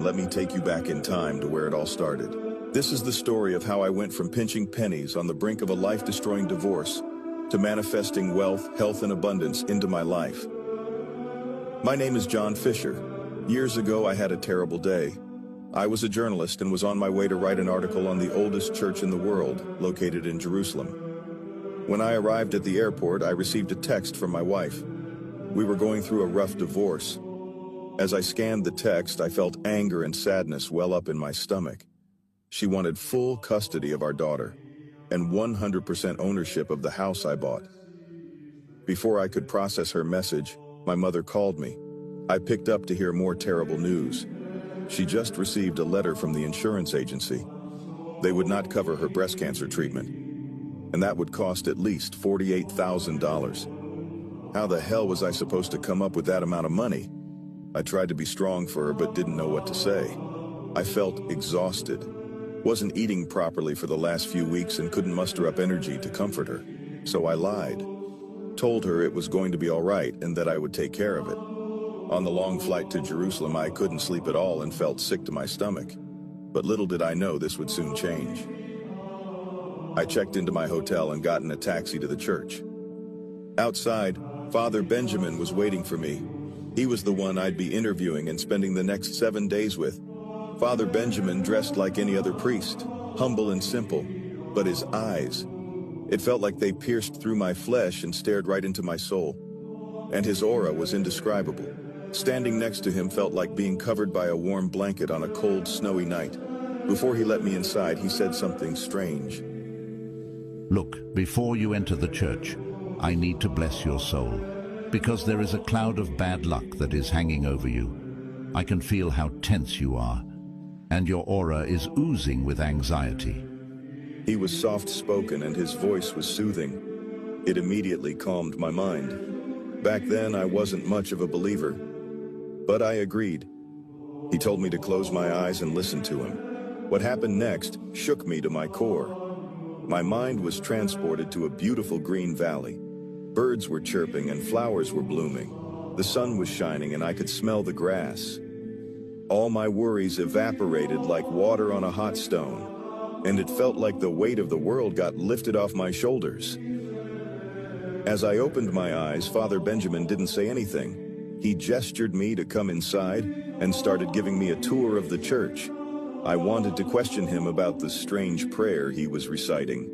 Let me take you back in time to where it all started. This is the story of how I went from pinching pennies on the brink of a life-destroying divorce to manifesting wealth, health, and abundance into my life. My name is John Fisher. Years ago, I had a terrible day. I was a journalist and was on my way to write an article on the oldest church in the world, located in Jerusalem. When I arrived at the airport, I received a text from my wife. We were going through a rough divorce. As I scanned the text, I felt anger and sadness well up in my stomach. She wanted full custody of our daughter and 100% ownership of the house I bought. Before I could process her message, my mother called me. I picked up to hear more terrible news. She just received a letter from the insurance agency. They would not cover her breast cancer treatment, and that would cost at least $48,000. How the hell was I supposed to come up with that amount of money? I tried to be strong for her, but didn't know what to say. I felt exhausted, wasn't eating properly for the last few weeks and couldn't muster up energy to comfort her. So I lied, told her it was going to be all right and that I would take care of it. On the long flight to Jerusalem, I couldn't sleep at all and felt sick to my stomach. But little did I know this would soon change. I checked into my hotel and got in a taxi to the church. Outside, Father Benjamin was waiting for me. He was the one I'd be interviewing and spending the next 7 days with. Father Benjamin dressed like any other priest, humble and simple, but his eyes, it felt like they pierced through my flesh and stared right into my soul. And his aura was indescribable. Standing next to him felt like being covered by a warm blanket on a cold, snowy night. Before he let me inside, he said something strange. Look, before you enter the church, I need to bless your soul, because there is a cloud of bad luck that is hanging over you. I can feel how tense you are, and your aura is oozing with anxiety. He was soft-spoken and his voice was soothing. It immediately calmed my mind. Back then, I wasn't much of a believer, but I agreed. He told me to close my eyes and listen to him. What happened next shook me to my core. My mind was transported to a beautiful green valley. Birds were chirping and flowers were blooming. The sun was shining and I could smell the grass. All my worries evaporated like water on a hot stone, and it felt like the weight of the world got lifted off my shoulders. As I opened my eyes, Father Benjamin didn't say anything. He gestured me to come inside and started giving me a tour of the church. I wanted to question him about the strange prayer he was reciting,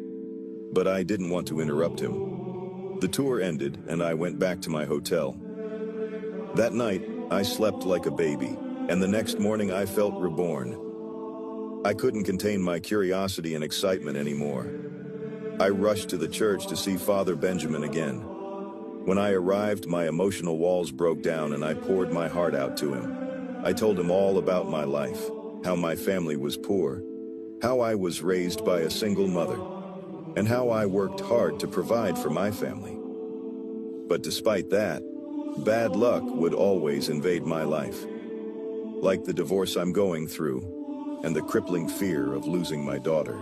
but I didn't want to interrupt him. The tour ended and I went back to my hotel. That night, I slept like a baby, and the next morning I felt reborn. I couldn't contain my curiosity and excitement anymore. I rushed to the church to see Father Benjamin again. When I arrived, my emotional walls broke down and I poured my heart out to him. I told him all about my life, how my family was poor, how I was raised by a single mother, and how I worked hard to provide for my family. But despite that, bad luck would always invade my life, like the divorce I'm going through and the crippling fear of losing my daughter.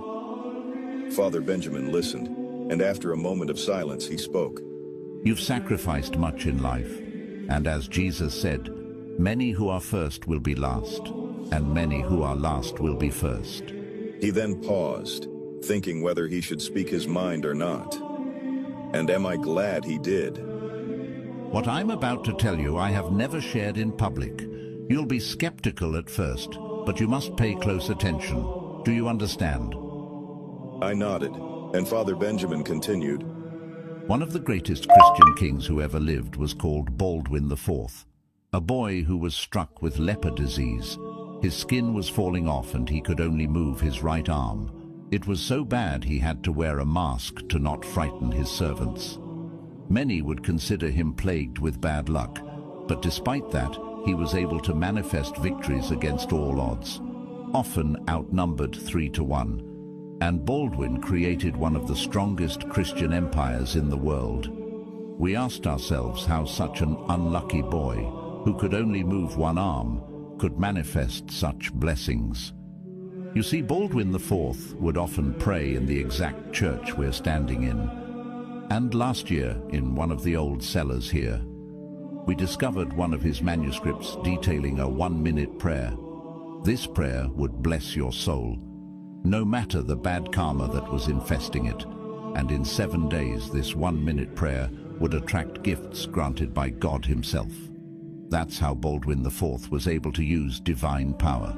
Father Benjamin listened, and after a moment of silence, he spoke. You've sacrificed much in life, and as Jesus said, many who are first will be last, and many who are last will be first. He then paused, thinking whether he should speak his mind or not. And am I glad he did? What I'm about to tell you I have never shared in public. You'll be skeptical at first, but you must pay close attention. Do you understand? I nodded, and Father Benjamin continued. One of the greatest Christian kings who ever lived was called Baldwin IV, a boy who was struck with leper disease. His skin was falling off and he could only move his right arm. It was so bad he had to wear a mask to not frighten his servants. Many would consider him plagued with bad luck, but despite that, he was able to manifest victories against all odds, often outnumbered 3-1. And Baldwin created one of the strongest Christian empires in the world. We asked ourselves how such an unlucky boy, who could only move one arm, could manifest such blessings. You see, Baldwin IV would often pray in the exact church we're standing in. And last year, in one of the old cellars here, we discovered one of his manuscripts detailing a 1-minute prayer. This prayer would bless your soul, no matter the bad karma that was infesting it, and in 7 days this 1-minute prayer would attract gifts granted by God himself. That's how Baldwin IV was able to use divine power.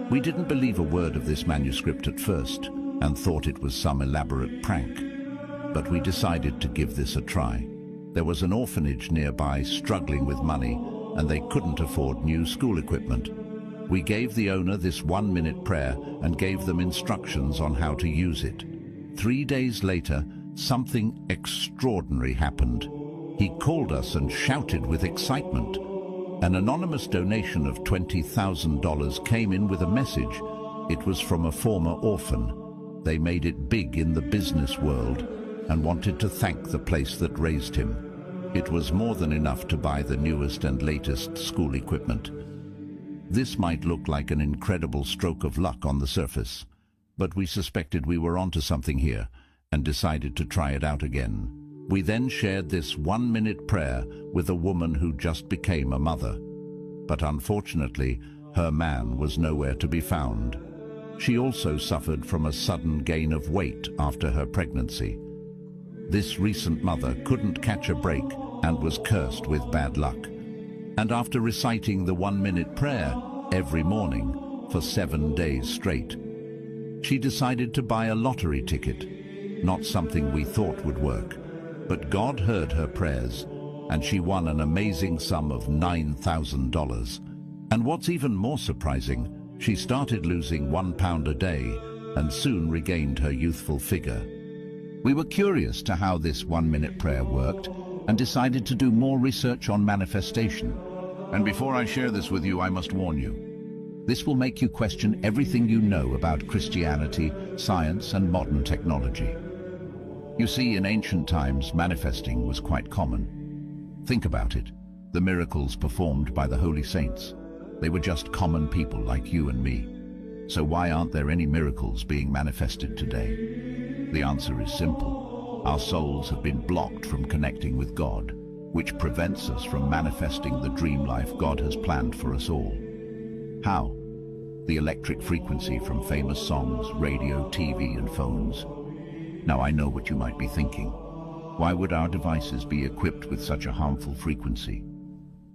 We didn't believe a word of this manuscript at first and thought it was some elaborate prank, but we decided to give this a try. There was an orphanage nearby struggling with money, and they couldn't afford new school equipment. We gave the owner this 1-minute prayer and gave them instructions on how to use it. 3 days later, something extraordinary happened. He called us and shouted with excitement. An anonymous donation of $20,000 came in with a message. It was from a former orphan. They made it big in the business world and wanted to thank the place that raised him. It was more than enough to buy the newest and latest school equipment. This might look like an incredible stroke of luck on the surface, but we suspected we were onto something here and decided to try it out again. We then shared this 1-minute prayer with a woman who just became a mother. But unfortunately, her man was nowhere to be found. She also suffered from a sudden gain of weight after her pregnancy. This recent mother couldn't catch a break and was cursed with bad luck. And after reciting the 1-minute prayer every morning for 7 days straight, she decided to buy a lottery ticket. Not something we thought would work, but God heard her prayers, and she won an amazing sum of $9,000. And what's even more surprising, she started losing £1 a day and soon regained her youthful figure. We were curious to how this 1-minute prayer worked and decided to do more research on manifestation. And before I share this with you, I must warn you. This will make you question everything you know about Christianity, science, and modern technology. You see, in ancient times, manifesting was quite common. Think about it. The miracles performed by the holy saints. They were just common people like you and me. So why aren't there any miracles being manifested today? The answer is simple. Our souls have been blocked from connecting with God, which prevents us from manifesting the dream life God has planned for us all. How? The electric frequency from famous songs, radio, TV, and phones. Now I know what you might be thinking. Why would our devices be equipped with such a harmful frequency?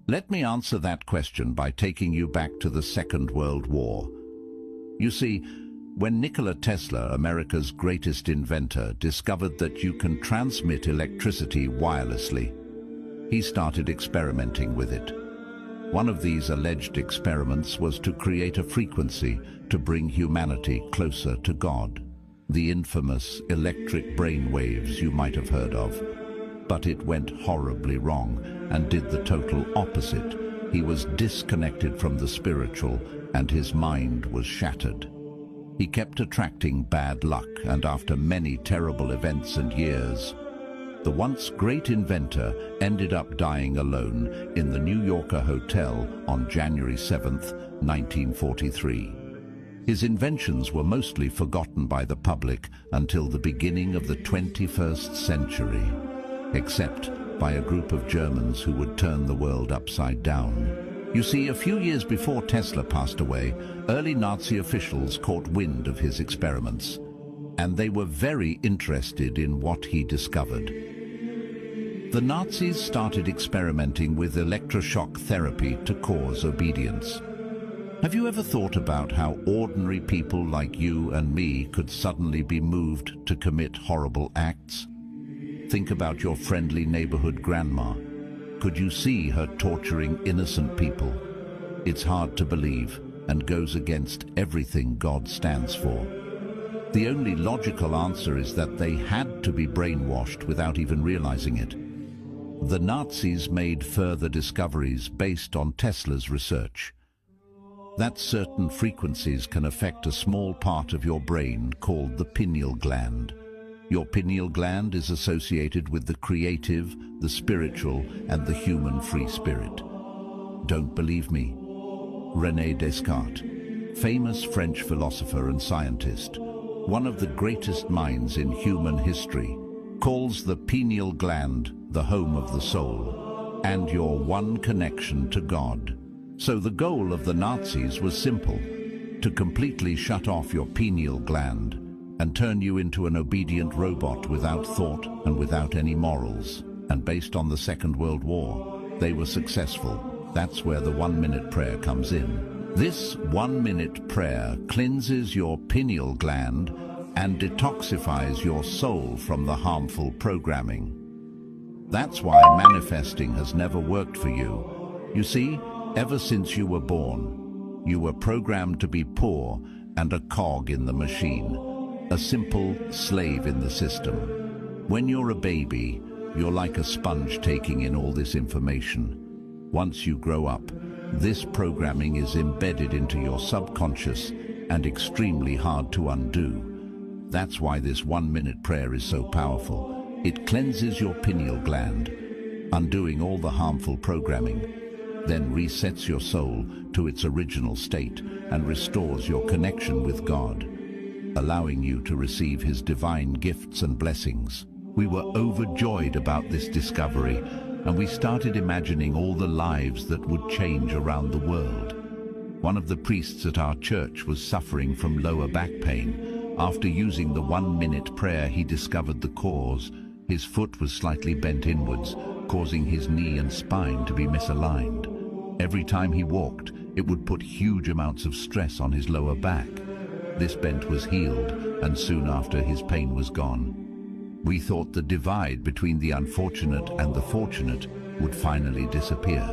Let me answer that question by taking you back to the Second World War. You see, when Nikola Tesla, America's greatest inventor, discovered that you can transmit electricity wirelessly, he started experimenting with it. One of these alleged experiments was to create a frequency to bring humanity closer to God. The infamous electric brain waves you might have heard of. But it went horribly wrong and did the total opposite. He was disconnected from the spiritual and his mind was shattered. He kept attracting bad luck, and after many terrible events and years, the once great inventor ended up dying alone in the New Yorker hotel on January 7th, 1943. His inventions were mostly forgotten by the public until the beginning of the 21st century, except by a group of Germans who would turn the world upside down. You see, a few years before Tesla passed away, early Nazi officials caught wind of his experiments, and they were very interested in what he discovered. The Nazis started experimenting with electroshock therapy to cause obedience. Have you ever thought about how ordinary people like you and me could suddenly be moved to commit horrible acts? Think about your friendly neighborhood grandma. Could you see her torturing innocent people? It's hard to believe and goes against everything God stands for. The only logical answer is that they had to be brainwashed without even realizing it. The Nazis made further discoveries based on Tesla's research. That certain frequencies can affect a small part of your brain called the pineal gland. Your pineal gland is associated with the creative, the spiritual, and the human free spirit. Don't believe me? René Descartes, famous French philosopher and scientist, one of the greatest minds in human history, calls the pineal gland the home of the soul and your one connection to God. So the goal of the Nazis was simple: to completely shut off your pineal gland and turn you into an obedient robot without thought and without any morals. And based on the Second World War, they were successful. That's where the 1-minute prayer comes in. This 1-minute prayer cleanses your pineal gland and detoxifies your soul from the harmful programming. That's why manifesting has never worked for you. You see, ever since you were born, you were programmed to be poor and a cog in the machine, a simple slave in the system. When you're a baby, you're like a sponge taking in all this information. Once you grow up, this programming is embedded into your subconscious and extremely hard to undo. That's why this 1-minute prayer is so powerful. It cleanses your pineal gland, undoing all the harmful programming, then resets your soul to its original state and restores your connection with God, allowing you to receive His divine gifts and blessings. We were overjoyed about this discovery, and we started imagining all the lives that would change around the world. One of the priests at our church was suffering from lower back pain. After using the 1-minute prayer, he discovered the cause. His foot was slightly bent inwards, causing his knee and spine to be misaligned. Every time he walked, it would put huge amounts of stress on his lower back. This bent was healed, and soon after, his pain was gone. We thought the divide between the unfortunate and the fortunate would finally disappear.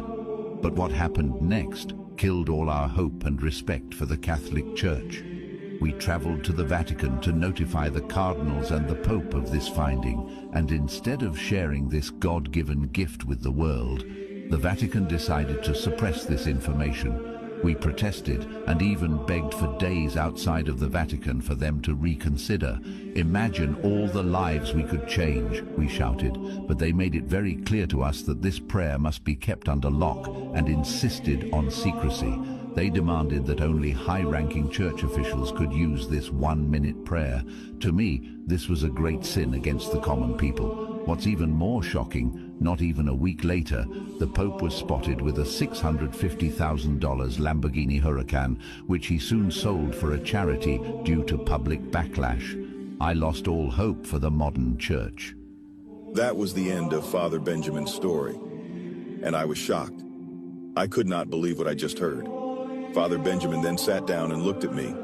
But what happened next killed all our hope and respect for the Catholic Church. We traveled to the Vatican to notify the cardinals and the Pope of this finding, and instead of sharing this God-given gift with the world, the Vatican decided to suppress this information. We protested and even begged for days outside of the Vatican for them to reconsider. Imagine all the lives we could change, we shouted, but they made it very clear to us that this prayer must be kept under lock and insisted on secrecy. They demanded that only high-ranking church officials could use this 1-minute prayer. To me, this was a great sin against the common people. What's even more shocking, not even a week later, the Pope was spotted with a $650,000 Lamborghini Huracan, which he soon sold for a charity due to public backlash. I lost all hope for the modern church. That was the end of Father Benjamin's story, and I was shocked. I could not believe what I just heard. Father Benjamin then sat down and looked at me,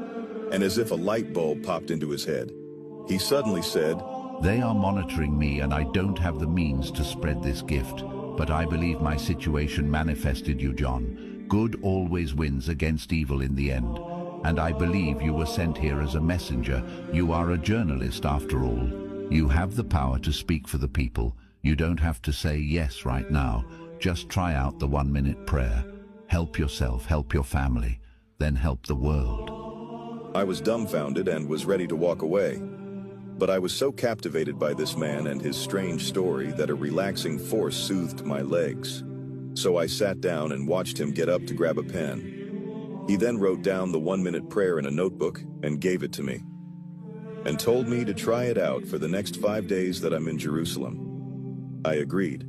and as if a light bulb popped into his head, he suddenly said, "They are monitoring me, and I don't have the means to spread this gift, but I believe my situation manifested you, John. Good always wins against evil in the end, and I believe you were sent here as a messenger. You are a journalist after all. You have the power to speak for the people. You don't have to say yes right now. Just try out the 1-minute prayer. Help yourself, help your family, then help the world." I was dumbfounded and was ready to walk away. But I was so captivated by this man and his strange story that a relaxing force soothed my legs. So I sat down and watched him get up to grab a pen. He then wrote down the 1-minute prayer in a notebook and gave it to me, and told me to try it out for the next 5 days that I'm in Jerusalem. I agreed.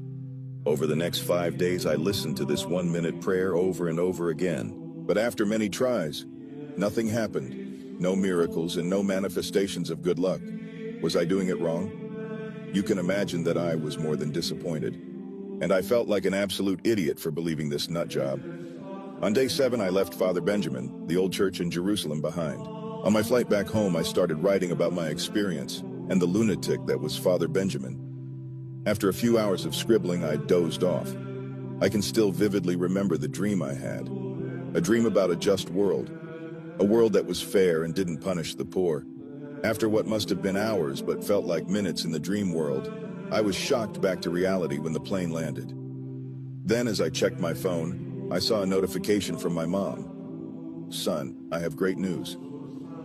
Over the next 5 days, I listened to this 1-minute prayer over and over again. But after many tries, nothing happened. No miracles and no manifestations of good luck. Was I doing it wrong? You can imagine that I was more than disappointed, and I felt like an absolute idiot for believing this nut job. On day 7, I left Father Benjamin, the old church in Jerusalem, behind. On my flight back home, I started writing about my experience and the lunatic that was Father Benjamin. After a few hours of scribbling, I dozed off. I can still vividly remember the dream I had. A dream about a just world. A world that was fair and didn't punish the poor. After what must have been hours but felt like minutes in the dream world, I was shocked back to reality when the plane landed. Then, as I checked my phone, I saw a notification from my mom. "Son, I have great news.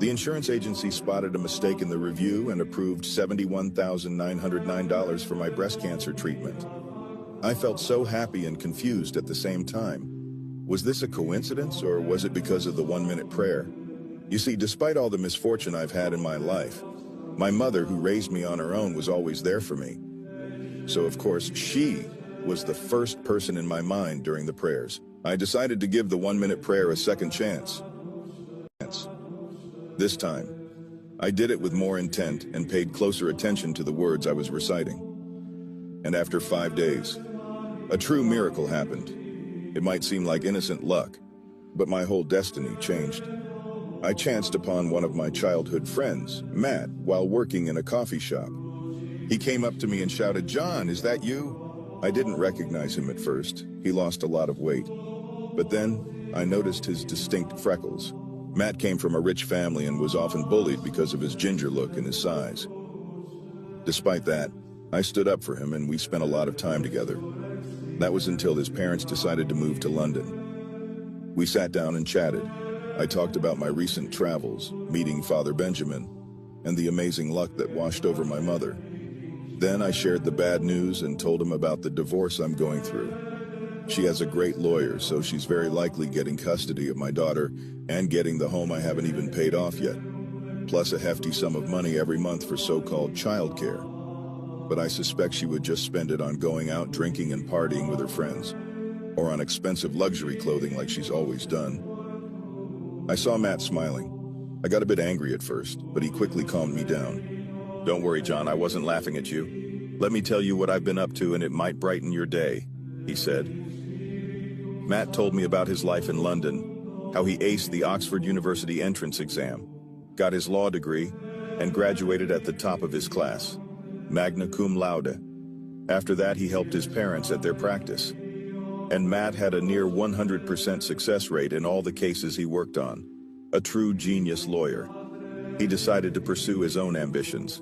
The insurance agency spotted a mistake in the review and approved $71,909 for my breast cancer treatment." I felt so happy and confused at the same time. Was this a coincidence, or was it because of the 1-minute prayer? You see, despite all the misfortune I've had in my life, my mother, who raised me on her own, was always there for me. So, of course, she was the first person in my mind during the prayers. I decided to give the 1-minute prayer a second chance. This time, I did it with more intent and paid closer attention to the words I was reciting. And after 5 days, a true miracle happened. It might seem like innocent luck, but my whole destiny changed. I chanced upon one of my childhood friends, Matt, while working in a coffee shop. He came up to me and shouted, "John, is that you?" I didn't recognize him at first. He lost a lot of weight. But then I noticed his distinct freckles. Matt came from a rich family and was often bullied because of his ginger look and his size. Despite that, I stood up for him and we spent a lot of time together. That was until his parents decided to move to London. We sat down and chatted. I talked about my recent travels, meeting Father Benjamin, and the amazing luck that washed over my mother. Then I shared the bad news and told him about the divorce I'm going through. She has a great lawyer, so she's very likely getting custody of my daughter and getting the home I haven't even paid off yet, plus a hefty sum of money every month for so-called childcare. But I suspect she would just spend it on going out drinking and partying with her friends, or on expensive luxury clothing like she's always done. I saw Matt smiling. I got a bit angry at first, but he quickly calmed me down. "Don't worry, John, I wasn't laughing at you. Let me tell you what I've been up to and it might brighten your day," he said. Matt told me about his life in London, how he aced the Oxford University entrance exam, got his law degree, and graduated at the top of his class, magna cum laude. After that, he helped his parents at their practice. And Matt had a near 100% success rate in all the cases he worked on. A true genius lawyer. He decided to pursue his own ambitions.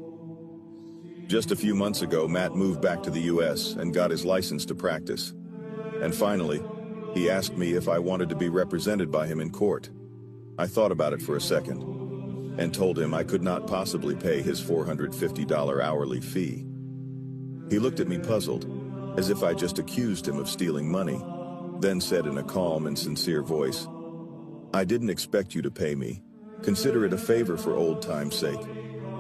Just a few months ago, Matt moved back to the US and got his license to practice. And finally, he asked me if I wanted to be represented by him in court. I thought about it for a second and told him I could not possibly pay his $450 hourly fee. He looked at me puzzled, as if I just accused him of stealing money, then said in a calm and sincere voice, "I didn't expect you to pay me. Consider it a favor for old time's sake.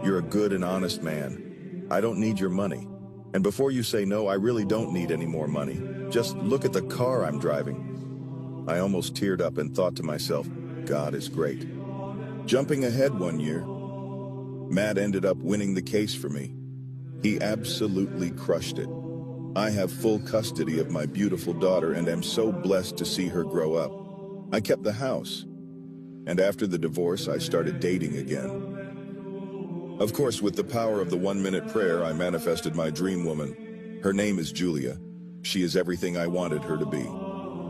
You're a good and honest man. I don't need your money. And before you say no, I really don't need any more money. Just look at the car I'm driving." I almost teared up and thought to myself, God is great. Jumping ahead 1 year, Matt ended up winning the case for me. He absolutely crushed it. I have full custody of my beautiful daughter and am so blessed to see her grow up. I kept the house. And after the divorce, I started dating again. Of course, with the power of the 1-minute prayer, I manifested my dream woman. Her name is Julia. She is everything I wanted her to be.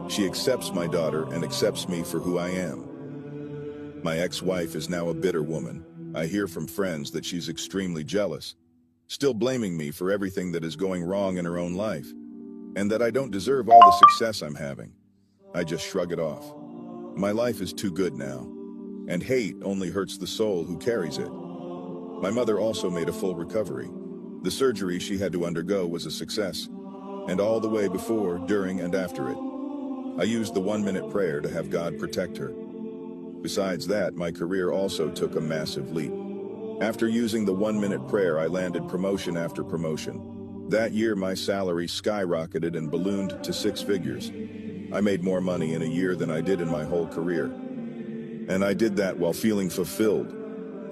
She accepts my daughter and accepts me for who I am. My ex-wife is now a bitter woman. I hear from friends that she's extremely jealous, still blaming me for everything that is going wrong in her own life, and that I don't deserve all the success I'm having. I just shrug it off. My life is too good now, and hate only hurts the soul who carries it. My mother also made a full recovery. The surgery she had to undergo was a success, and all the way before, during, and after it. I used the 1-minute prayer to have God protect her. Besides that, my career also took a massive leap. After using the 1-minute prayer, I landed promotion after promotion. That year, my salary skyrocketed and ballooned to 6 figures. I made more money in a year than I did in my whole career. And I did that while feeling fulfilled,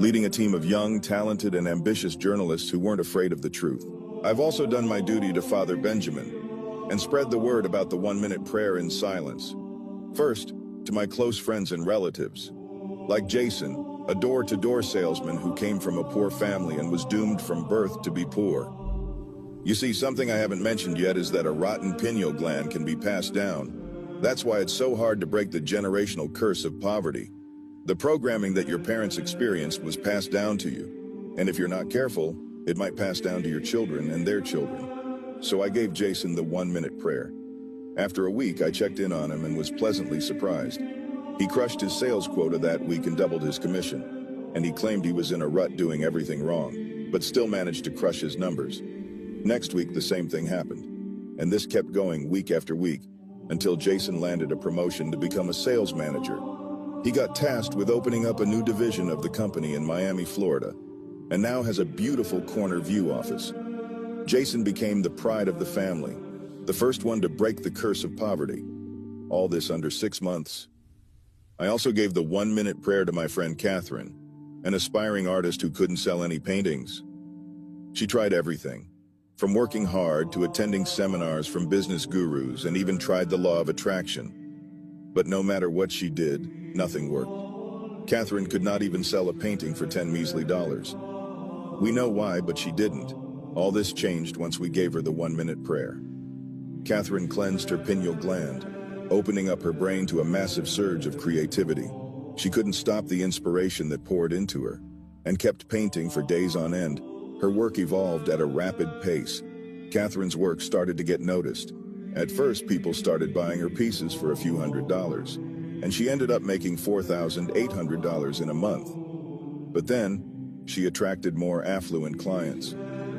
leading a team of young, talented, and ambitious journalists who weren't afraid of the truth. I've also done my duty to Father Benjamin and spread the word about the 1-minute prayer in silence. First, to my close friends and relatives, like Jason, a door-to-door salesman who came from a poor family and was doomed from birth to be poor. You see, something I haven't mentioned yet is that a rotten pineal gland can be passed down. That's why it's so hard to break the generational curse of poverty. The programming that your parents experienced was passed down to you, and if you're not careful, it might pass down to your children and their children. So I gave Jason the 1-minute prayer. After a week, I checked in on him and was pleasantly surprised. He crushed his sales quota that week and doubled his commission, and he claimed he was in a rut doing everything wrong, but still managed to crush his numbers. Next week, the same thing happened, and this kept going week after week until Jason landed a promotion to become a sales manager. He got tasked with opening up a new division of the company in Miami, Florida, and now has a beautiful corner view office. Jason became the pride of the family, the first one to break the curse of poverty. All this under 6 months. I also gave the 1-minute prayer to my friend Catherine, an aspiring artist who couldn't sell any paintings. She tried everything, from working hard to attending seminars from business gurus, and even tried the law of attraction. But no matter what she did, nothing worked. Catherine could not even sell a painting for 10 measly dollars. We know why, but she didn't. All this changed once we gave her the 1-minute prayer. Catherine cleansed her pineal gland, opening up her brain to a massive surge of creativity. She couldn't stop the inspiration that poured into her, and kept painting for days on end. Her work evolved at a rapid pace. Catherine's work started to get noticed. At first, people started buying her pieces for a few $100s, and she ended up making $4,800 in a month. But then, she attracted more affluent clients,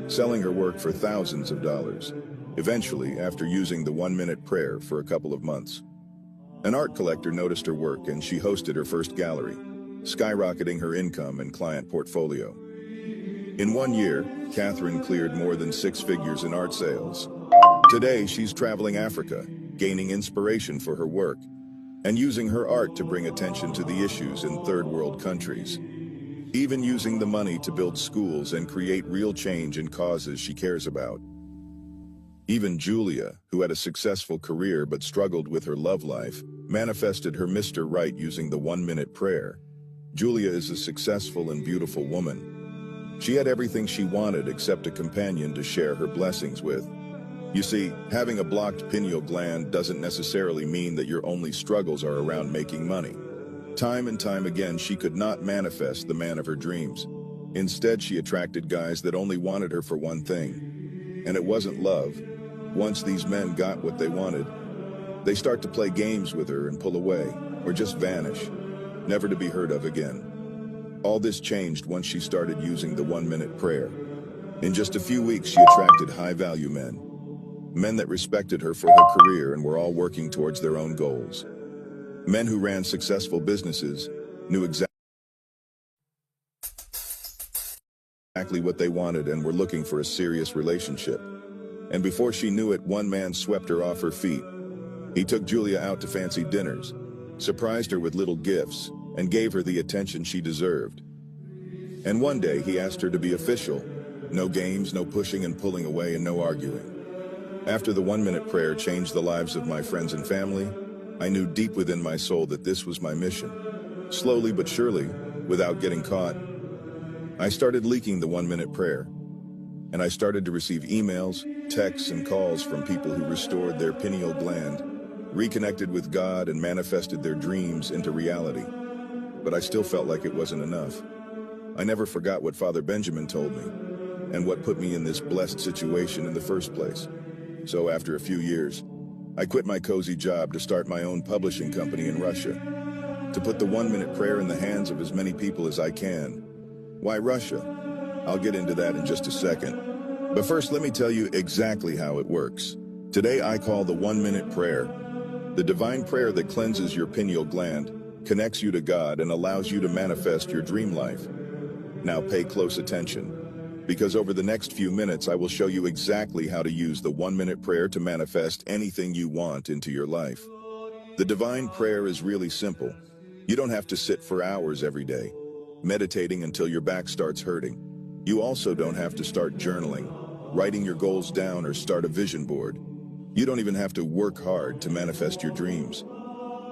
selling her work for thousands of dollars. Eventually, after using the 1-minute prayer for a couple of months, an art collector noticed her work and she hosted her first gallery, skyrocketing her income and client portfolio. In 1 year, Catherine cleared more than 6 figures in art sales. Today, she's traveling Africa, gaining inspiration for her work, and using her art to bring attention to the issues in third-world countries. Even using the money to build schools and create real change in causes she cares about. Even Julia, who had a successful career but struggled with her love life, manifested her Mr. Right using the 1-minute prayer. Julia is a successful and beautiful woman. She had everything she wanted except a companion to share her blessings with. You see, having a blocked pineal gland doesn't necessarily mean that your only struggles are around making money. Time and time again, she could not manifest the man of her dreams. Instead, she attracted guys that only wanted her for one thing. And it wasn't love. Once these men got what they wanted, they start to play games with her and pull away, or just vanish, never to be heard of again. All this changed once she started using the 1-minute prayer. In just a few weeks, she attracted high-value men that respected her for her career and were all working towards their own goals. Men who ran successful businesses, knew exactly what they wanted and were looking for a serious relationship. And before she knew it, one man swept her off her feet. He took Julia out to fancy dinners, surprised her with little gifts, and gave her the attention she deserved. And one day he asked her to be official. No games, no pushing and pulling away, and no arguing. After the 1-minute prayer changed the lives of my friends and family, I knew deep within my soul that this was my mission. Slowly but surely, without getting caught, I started leaking the 1-minute prayer. And I started to receive emails, texts, and calls from people who restored their pineal gland, reconnected with God, and manifested their dreams into reality. But I still felt like it wasn't enough. I never forgot what Father Benjamin told me, and what put me in this blessed situation in the first place. So after a few years, I quit my cozy job to start my own publishing company in Russia, to put the 1-minute prayer in the hands of as many people as I can. Why Russia? I'll get into that in just a second. But first, let me tell you exactly how it works. Today, I call the 1-minute prayer the divine prayer that cleanses your pineal gland, connects you to God, and allows you to manifest your dream life. Now pay close attention, because over the next few minutes, I will show you exactly how to use the 1-minute prayer to manifest anything you want into your life. The divine prayer is really simple. You don't have to sit for hours every day, meditating until your back starts hurting. You also don't have to start journaling, writing your goals down, or start a vision board. You don't even have to work hard to manifest your dreams.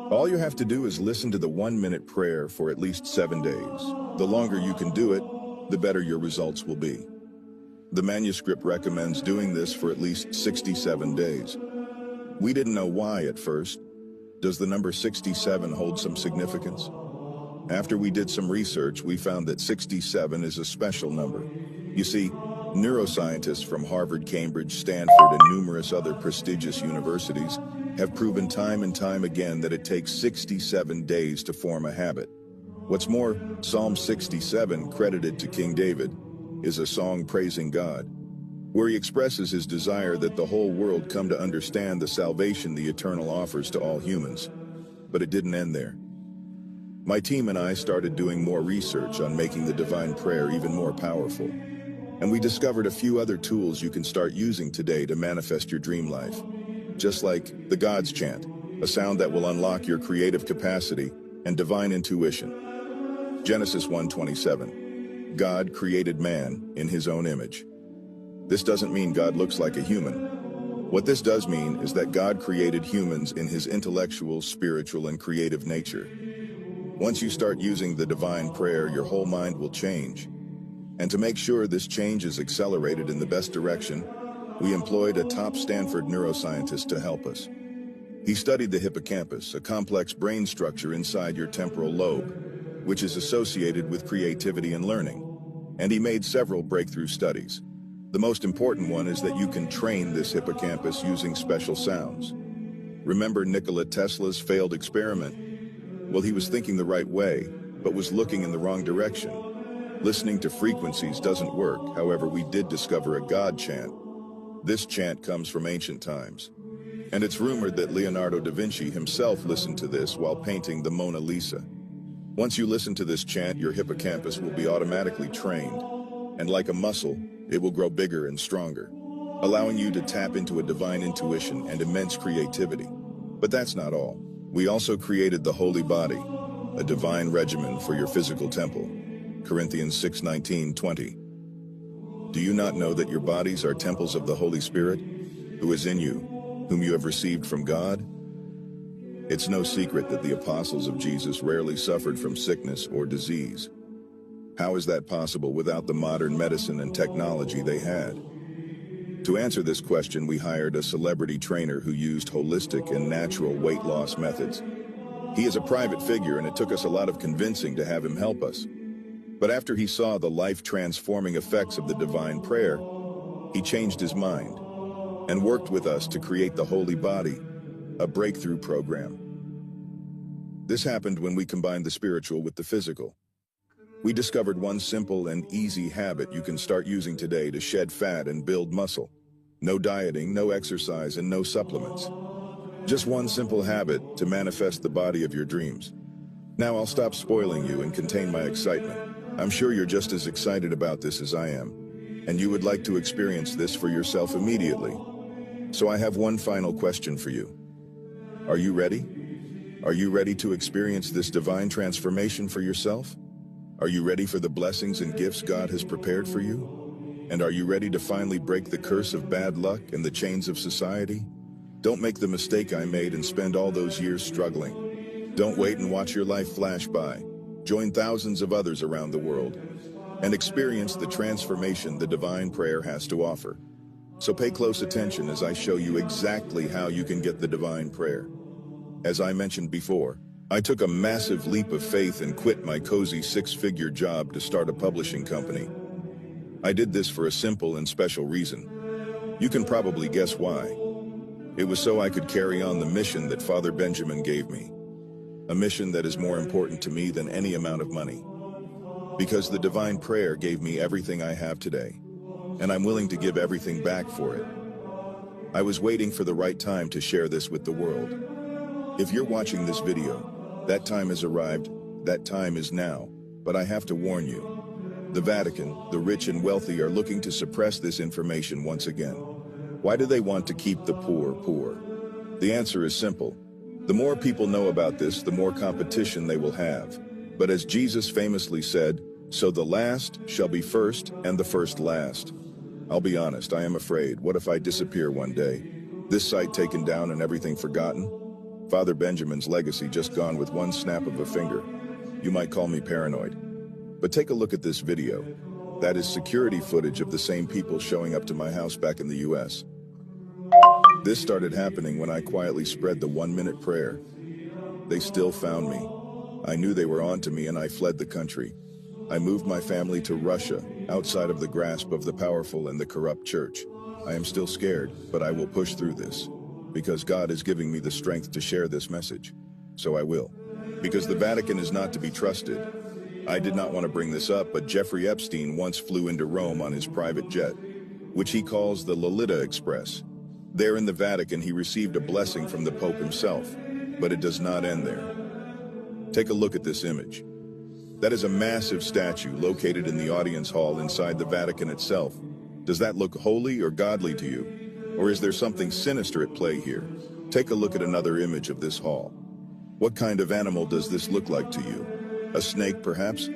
All you have to do is listen to the 1-minute prayer for at least 7 days. The longer you can do it, the better your results will be. The manuscript recommends doing this for at least 67 days. We didn't know why at first. Does the number 67 hold some significance? After we did some research, we found that 67 is a special number. You see, neuroscientists from Harvard, Cambridge, Stanford, and numerous other prestigious universities have proven time and time again that it takes 67 days to form a habit. What's more, Psalm 67, credited to King David, is a song praising God, where he expresses his desire that the whole world come to understand the salvation the Eternal offers to all humans. But it didn't end there. My team and I started doing more research on making the divine prayer even more powerful. And we discovered a few other tools you can start using today to manifest your dream life. Just like the God's chant, a sound that will unlock your creative capacity and divine intuition. Genesis 1:27. God created man in his own image. This doesn't mean God looks like a human. What this does mean is that God created humans in his intellectual, spiritual, and creative nature. Once you start using the divine prayer, your whole mind will change. And to make sure this change is accelerated in the best direction, we employed a top Stanford neuroscientist to help us. He studied the hippocampus, a complex brain structure inside your temporal lobe, which is associated with creativity and learning. And he made several breakthrough studies. The most important one is that you can train this hippocampus using special sounds. Remember Nikola Tesla's failed experiment? Well, he was thinking the right way, but was looking in the wrong direction. Listening to frequencies doesn't work. However, we did discover a God chant. This chant comes from ancient times. And it's rumored that Leonardo da Vinci himself listened to this while painting the Mona Lisa. Once you listen to this chant, your hippocampus will be automatically trained. And like a muscle, it will grow bigger and stronger, allowing you to tap into a divine intuition and immense creativity. But that's not all. We also created the holy body, a divine regimen for your physical temple. Corinthians 6:19-20. Do you not know that your bodies are temples of the Holy Spirit, who is in you, whom you have received from God? It's no secret that the apostles of Jesus rarely suffered from sickness or disease. How is that possible without the modern medicine and technology they had? To answer this question, we hired a celebrity trainer who used holistic and natural weight loss methods. He is a private figure, and it took us a lot of convincing to have him help us. But after he saw the life-transforming effects of the divine prayer, he changed his mind and worked with us to create the Holy Body, a breakthrough program. This happened when we combined the spiritual with the physical. We discovered one simple and easy habit you can start using today to shed fat and build muscle. No dieting, no exercise, and no supplements. Just one simple habit to manifest the body of your dreams. Now I'll stop spoiling you and contain my excitement. I'm sure you're just as excited about this as I am, and you would like to experience this for yourself immediately. So I have one final question for you. Are you ready? Are you ready to experience this divine transformation for yourself? Are you ready for the blessings and gifts God has prepared for you? And are you ready to finally break the curse of bad luck and the chains of society? Don't make the mistake I made and spend all those years struggling. Don't wait and watch your life flash by. Join thousands of others around the world and experience the transformation the divine prayer has to offer. So pay close attention as I show you exactly how you can get the divine prayer. As I mentioned before, I took a massive leap of faith and quit my cozy six-figure job to start a publishing company. I did this for a simple and special reason. You can probably guess why. It was so I could carry on the mission that Father Benjamin gave me. A mission that is more important to me than any amount of money. Because the divine prayer gave me everything I have today, and I'm willing to give everything back for it. I was waiting for the right time to share this with the world. If you're watching this video, that time has arrived, that time is now, but I have to warn you. The Vatican, the rich and wealthy, are looking to suppress this information once again. Why do they want to keep the poor poor? The answer is simple. The more people know about this, the more competition they will have. But as Jesus famously said, so the last shall be first and the first last. I'll be honest, I am afraid. What if I disappear one day? This site taken down and everything forgotten? Father Benjamin's legacy just gone with one snap of a finger. You might call me paranoid. But take a look at this video. That is security footage of the same people showing up to my house back in the US. This started happening when I quietly spread the 1-minute prayer. They still found me. I knew they were on to me and I fled the country. I moved my family to Russia, outside of the grasp of the powerful and the corrupt church. I am still scared, but I will push through this. Because God is giving me the strength to share this message. So I will. Because the Vatican is not to be trusted. I did not want to bring this up, but Jeffrey Epstein once flew into Rome on his private jet, which he calls the Lolita Express. There in the Vatican, he received a blessing from the Pope himself, but it does not end there. Take a look at this image. That is a massive statue located in the audience hall inside the Vatican itself. Does that look holy or godly to you? Or is there something sinister at play here? Take a look at another image of this hall. What kind of animal does this look like to you? A snake, perhaps?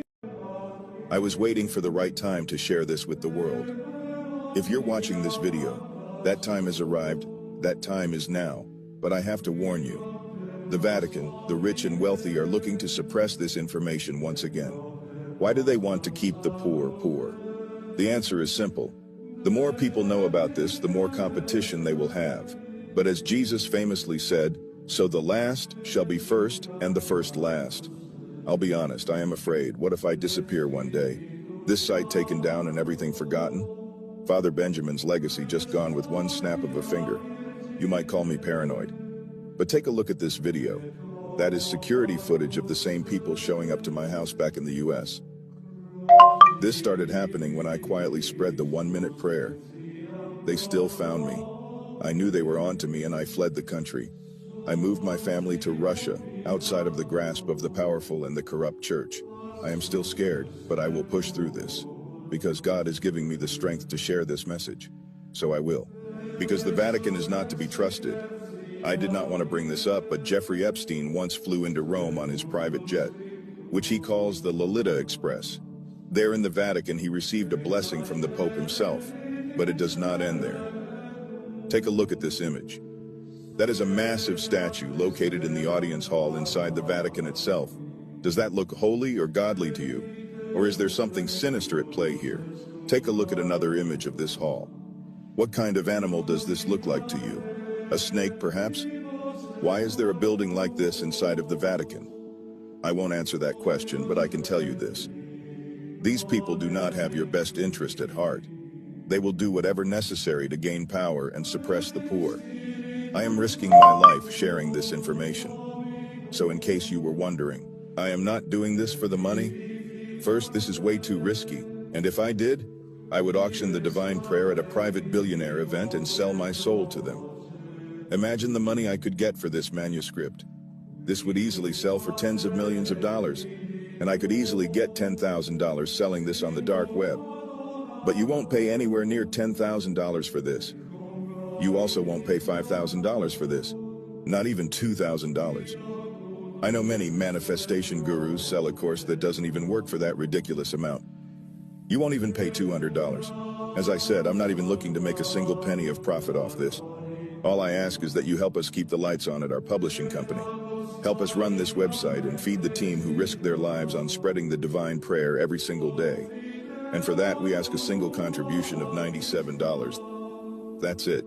I was waiting for the right time to share this with the world. If you're watching this video, that time has arrived, that time is now, but I have to warn you. The Vatican, the rich and wealthy, are looking to suppress this information once again. Why do they want to keep the poor poor? The answer is simple. The more people know about this, the more competition they will have. But as Jesus famously said, so the last shall be first and the first last. I'll be honest, I am afraid. What if I disappear one day? This site taken down and everything forgotten? Father Benjamin's legacy just gone with one snap of a finger. You might call me paranoid. But take a look at this video. That is security footage of the same people showing up to my house back in the US. This started happening when I quietly spread the 1-minute prayer. They still found me. I knew they were on to me and I fled the country. I moved my family to Russia, outside of the grasp of the powerful and the corrupt church. I am still scared, but I will push through this. Because God is giving me the strength to share this message. So I will. Because the Vatican is not to be trusted. I did not want to bring this up, but Jeffrey Epstein once flew into Rome on his private jet, which he calls the Lolita Express. There in the Vatican, he received a blessing from the Pope himself, but it does not end there. Take a look at this image. That is a massive statue located in the audience hall inside the Vatican itself. Does that look holy or godly to you? Or is there something sinister at play here? Take a look at another image of this hall. What kind of animal does this look like to you? A snake, perhaps? Why is there a building like this inside of the Vatican? I won't answer that question, but I can tell you this. These people do not have your best interest at heart. They will do whatever necessary to gain power and suppress the poor. I am risking my life sharing this information. So in case you were wondering, I am not doing this for the money. First, this is way too risky, and if I did, I would auction the divine prayer at a private billionaire event and sell my soul to them. Imagine the money I could get for this manuscript. This would easily sell for tens of millions of dollars, and I could easily get $10,000 selling this on the dark web. But you won't pay anywhere near $10,000 for this. You also won't pay $5,000 for this, not even $2,000. I know many manifestation gurus sell a course that doesn't even work for that ridiculous amount. You won't even pay $200. As I said, I'm not even looking to make a single penny of profit off this. All I ask is that you help us keep the lights on at our publishing company. Help us run this website and feed the team who risk their lives on spreading the divine prayer every single day. And for that, we ask a single contribution of $97. That's it.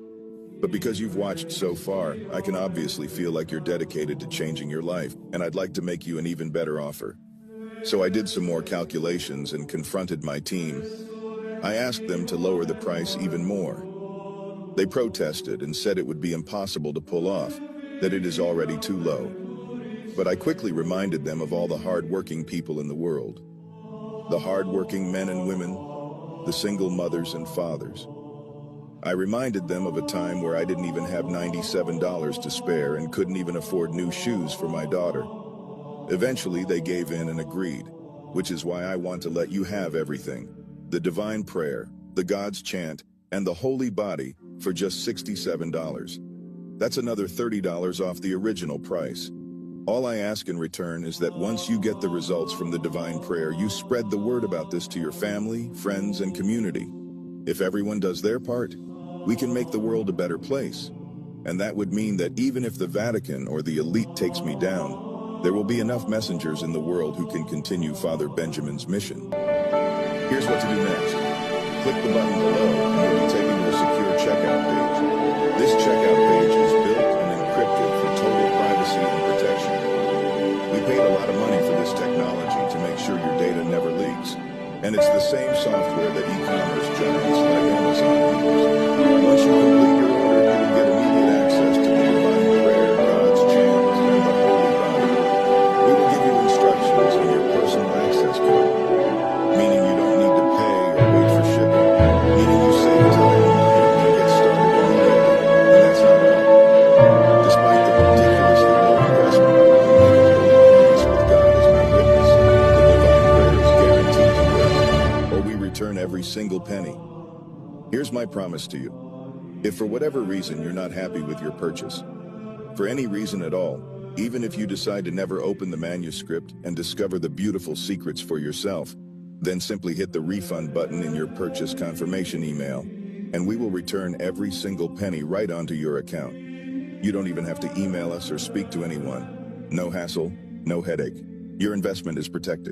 But because you've watched so far, I can obviously feel like you're dedicated to changing your life, and I'd like to make you an even better offer. So I did some more calculations and confronted my team. I asked them to lower the price even more. They protested and said it would be impossible to pull off, that it is already too low. But I quickly reminded them of all the hard-working people in the world. The hard-working men and women, the single mothers and fathers. I reminded them of a time where I didn't even have $97 to spare and couldn't even afford new shoes for my daughter. Eventually, they gave in and agreed, which is why I want to let you have everything. The divine prayer, the God's chant, and the holy body for just $67. That's another $30 off the original price. All I ask in return is that once you get the results from the divine prayer, you spread the word about this to your family, friends, and community. If everyone does their part, we can make the world a better place. And that would mean that even if the Vatican or the elite takes me down, there will be enough messengers in the world who can continue Father Benjamin's mission. Here's what to do next. Click the button below and you'll be taken to a secure checkout page. This checkout page is built and encrypted for total privacy and protection. We paid a lot of money for this technology to make sure your data never leaks. And it's the same software that e-commerce giants like Amazon use. Once you complete your order, you will get immediate access to the divine prayer, God's chant, and the holy body. We will give you instructions on your personal access code, meaning you don't need to pay or wait for shipping, meaning you save time and money and get started immediately. And that's not all. Despite the ridiculously low investment, we make a holy promise with God as my witness. The divine prayer is guaranteed to work, or we return every single penny. Here's my promise to you. If for whatever reason you're not happy with your purchase, For any reason at all, even if you decide to never open the manuscript and discover the beautiful secrets for yourself, then simply hit the refund button in your purchase confirmation email, and we will return every single penny right onto your account. You don't even have to email us or speak to anyone. No hassle, no headache. Your investment is protected.